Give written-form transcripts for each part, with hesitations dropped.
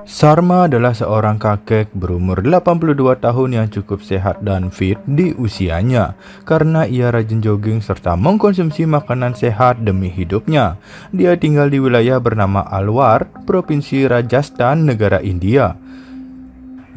Sarma adalah seorang kakek berumur 82 tahun yang cukup sehat dan fit di usianya karena ia rajin jogging serta mengkonsumsi makanan sehat demi hidupnya. Dia tinggal di wilayah bernama Alwar, Provinsi Rajasthan, negara India.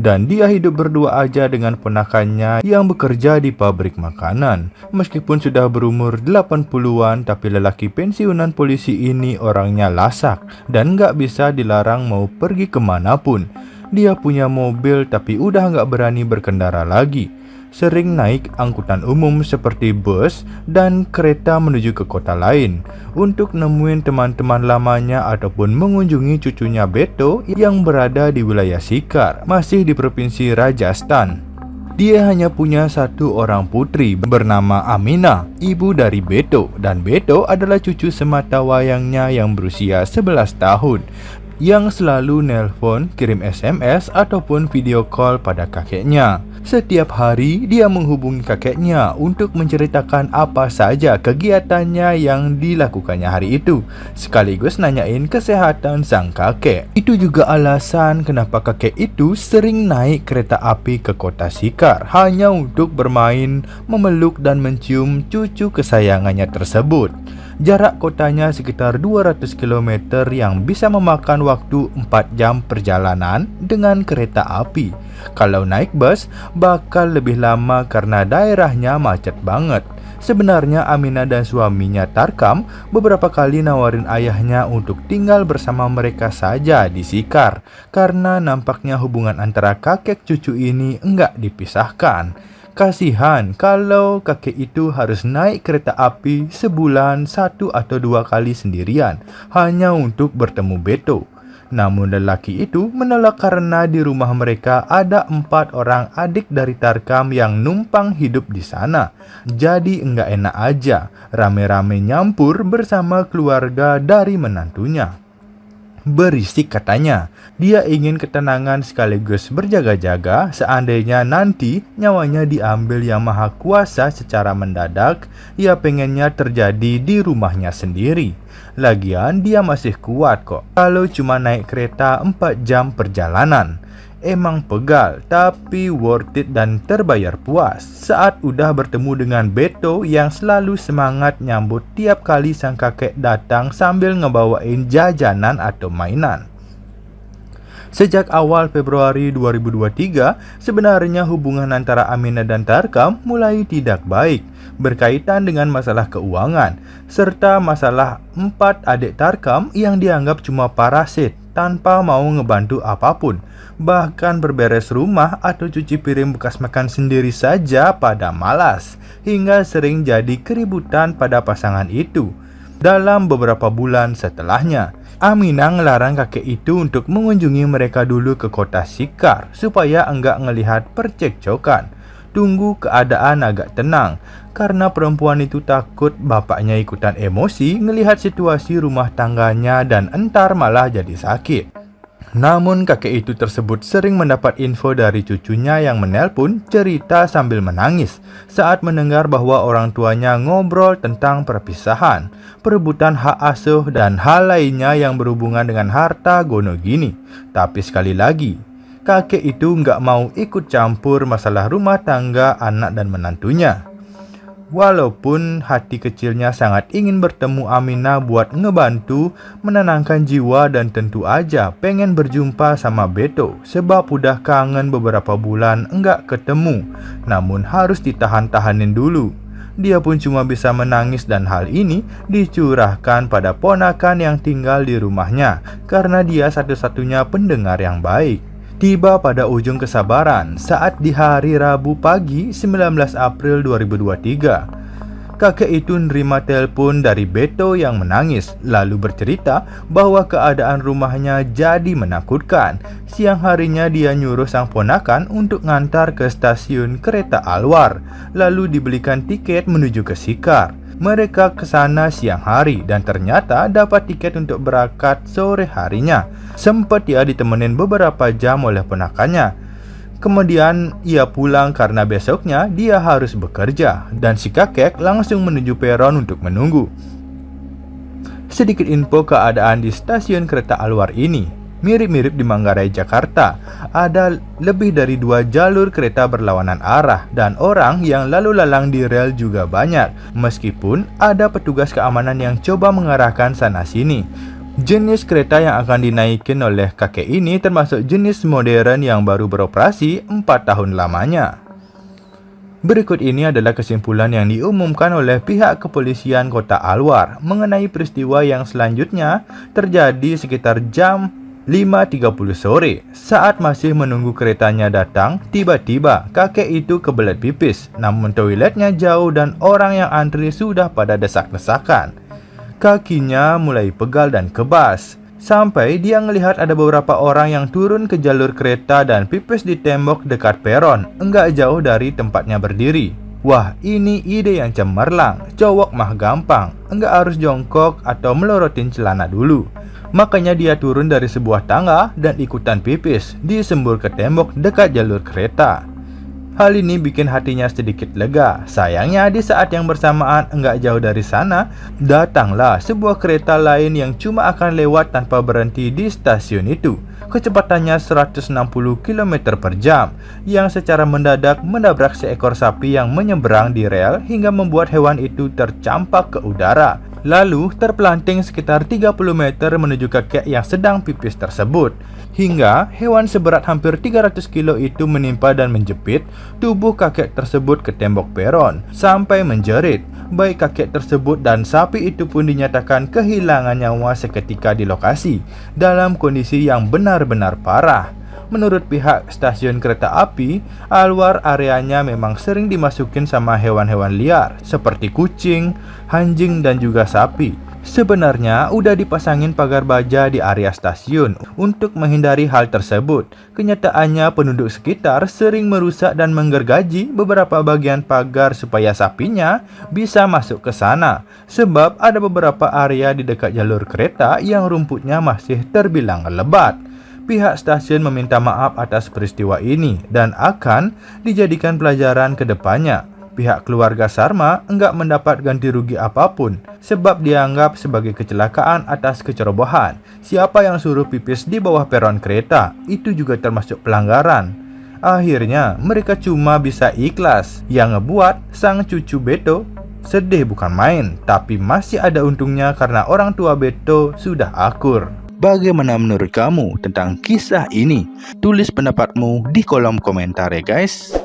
Dan dia hidup berdua aja dengan ponakannya yang bekerja di pabrik makanan. Meskipun sudah berumur 80-an, tapi lelaki pensiunan polisi ini orangnya lasak dan gak bisa dilarang mau pergi kemanapun. Dia punya mobil tapi udah gak berani berkendara lagi. Sering naik angkutan umum seperti bus dan kereta menuju ke kota lain untuk nemuin teman-teman lamanya ataupun mengunjungi cucunya Beto yang berada di wilayah Sikar, masih di Provinsi Rajasthan. Dia hanya punya satu orang putri bernama Amina, ibu dari Beto, dan Beto adalah cucu semata wayangnya yang berusia 11 tahun yang selalu nelpon, kirim SMS ataupun video call pada kakeknya. Setiap hari dia menghubungi kakeknya untuk menceritakan apa saja kegiatannya yang dilakukannya hari itu, sekaligus nanyain kesehatan sang kakek. Itu juga alasan kenapa kakek itu sering naik kereta api ke kota Sikar hanya untuk bermain, memeluk dan mencium cucu kesayangannya tersebut. Jarak kotanya sekitar 200 km yang bisa memakan waktu 4 jam perjalanan dengan kereta api. Kalau naik bus, bakal lebih lama karena daerahnya macet banget. Sebenarnya Amina dan suaminya Tarkam beberapa kali nawarin ayahnya untuk tinggal bersama mereka saja di Sikar, karena nampaknya hubungan antara kakek cucu ini enggak dipisahkan. Kasihan kalau kakek itu harus naik kereta api sebulan 1 atau 2 kali sendirian hanya untuk bertemu Beto. Namun lelaki itu menolak karena di rumah mereka ada 4 orang adik dari Tarkam yang numpang hidup di sana. Jadi enggak enak aja rame-rame nyampur bersama keluarga dari menantunya. Berisik katanya, dia ingin ketenangan sekaligus berjaga-jaga seandainya nanti nyawanya diambil yang maha kuasa secara mendadak. Ia pengennya terjadi di rumahnya sendiri. Lagian dia masih kuat kok kalau cuma naik kereta 4 jam perjalanan. Emang pegal, tapi worth it dan terbayar puas saat udah bertemu dengan Beto yang selalu semangat nyambut tiap kali sang kakek datang sambil ngebawain jajanan atau mainan. Sejak awal Februari 2023, sebenarnya hubungan antara Amina dan Tarkam mulai tidak baik berkaitan dengan masalah keuangan serta masalah 4 adik Tarkam yang dianggap cuma parasit tanpa mau ngebantu apapun. Bahkan berberes rumah atau cuci piring bekas makan sendiri saja pada malas, hingga sering jadi keributan pada pasangan itu. Dalam beberapa bulan setelahnya, Amina ngelarang kakek itu untuk mengunjungi mereka dulu ke kota Sikar supaya enggak ngelihat percekcokan. Tunggu keadaan agak tenang, karena perempuan itu takut bapaknya ikutan emosi ngelihat situasi rumah tangganya dan entar malah jadi sakit. Namun kakek itu tersebut sering mendapat info dari cucunya yang menelpon cerita sambil menangis saat mendengar bahwa orang tuanya ngobrol tentang perpisahan, perebutan hak asuh dan hal lainnya yang berhubungan dengan harta gono gini. Tapi sekali lagi, kakek itu nggak mau ikut campur masalah rumah tangga anak dan menantunya. Walaupun hati kecilnya sangat ingin bertemu Amina buat ngebantu menenangkan jiwa dan tentu aja pengen berjumpa sama Beto sebab udah kangen beberapa bulan enggak ketemu, namun harus ditahan-tahanin dulu. Dia pun cuma bisa menangis dan hal ini dicurahkan pada ponakan yang tinggal di rumahnya karena dia satu-satunya pendengar yang baik. Tiba pada ujung kesabaran saat di hari Rabu pagi 19 April 2023. Kakek itu nerima telepon dari Beto yang menangis, lalu bercerita bahwa keadaan rumahnya jadi menakutkan. Siang harinya dia nyuruh sang ponakan untuk ngantar ke stasiun kereta Alwar, lalu dibelikan tiket menuju ke Sikar. Mereka ke sana siang hari dan ternyata dapat tiket untuk berangkat sore harinya. Sempat ia ditemenin beberapa jam oleh ponakannya. Kemudian ia pulang karena besoknya dia harus bekerja dan si kakek langsung menuju peron untuk menunggu. Sedikit info keadaan di stasiun kereta Alwar ini. Mirip-mirip di Manggarai, Jakarta, ada lebih dari 2 jalur kereta berlawanan arah dan orang yang lalu lalang di rel juga banyak, meskipun ada petugas keamanan yang coba mengarahkan sana-sini. Jenis kereta yang akan dinaikin oleh kakek ini termasuk jenis modern yang baru beroperasi 4 tahun lamanya. Berikut ini adalah kesimpulan yang diumumkan oleh pihak kepolisian Kota Alwar mengenai peristiwa yang selanjutnya terjadi sekitar jam 5.30 sore. Saat masih menunggu keretanya datang, tiba-tiba kakek itu kebelet pipis, namun toiletnya jauh dan orang yang antri sudah pada desak-desakan. Kakinya mulai pegal dan kebas, sampai dia melihat ada beberapa orang yang turun ke jalur kereta dan pipis di tembok dekat peron, enggak jauh dari tempatnya berdiri. Wah, ini ide yang cemerlang. Cowok mah gampang, enggak harus jongkok atau melorotin celana dulu. Makanya dia turun dari sebuah tangga dan ikutan pipis, disembur ke tembok dekat jalur kereta. Hal ini bikin hatinya sedikit lega. Sayangnya di saat yang bersamaan enggak jauh dari sana, datanglah sebuah kereta lain yang cuma akan lewat tanpa berhenti di stasiun itu. Kecepatannya 160 km per jam, yang secara mendadak menabrak seekor sapi yang menyeberang di rel hingga membuat hewan itu tercampak ke udara. Lalu terpelanting sekitar 30 meter menuju kakek yang sedang pipis tersebut. Hingga hewan seberat hampir 300 kilo itu menimpa dan menjepit tubuh kakek tersebut ke tembok peron sampai menjerit. Baik kakek tersebut dan sapi itu pun dinyatakan kehilangan nyawa seketika di lokasi dalam kondisi yang benar-benar parah. Menurut pihak stasiun kereta api, Alwar areanya memang sering dimasukin sama hewan-hewan liar seperti kucing, anjing dan juga sapi. Sebenarnya udah dipasangin pagar baja di area stasiun untuk menghindari hal tersebut. Kenyataannya penduduk sekitar sering merusak dan menggergaji beberapa bagian pagar supaya sapinya bisa masuk ke sana. Sebab ada beberapa area di dekat jalur kereta yang rumputnya masih terbilang lebat. Pihak stasiun meminta maaf atas peristiwa ini dan akan dijadikan pelajaran ke depannya. Pihak keluarga Sarma enggak mendapat ganti rugi apapun sebab dianggap sebagai kecelakaan atas kecerobohan. Siapa yang suruh pipis di bawah peron kereta itu juga termasuk pelanggaran. Akhirnya mereka cuma bisa ikhlas. Yang ngebuat sang cucu Beto sedih bukan main, tapi masih ada untungnya karena orang tua Beto sudah akur. Bagaimana menurut kamu tentang kisah ini? Tulis pendapatmu di kolom komentar ya guys.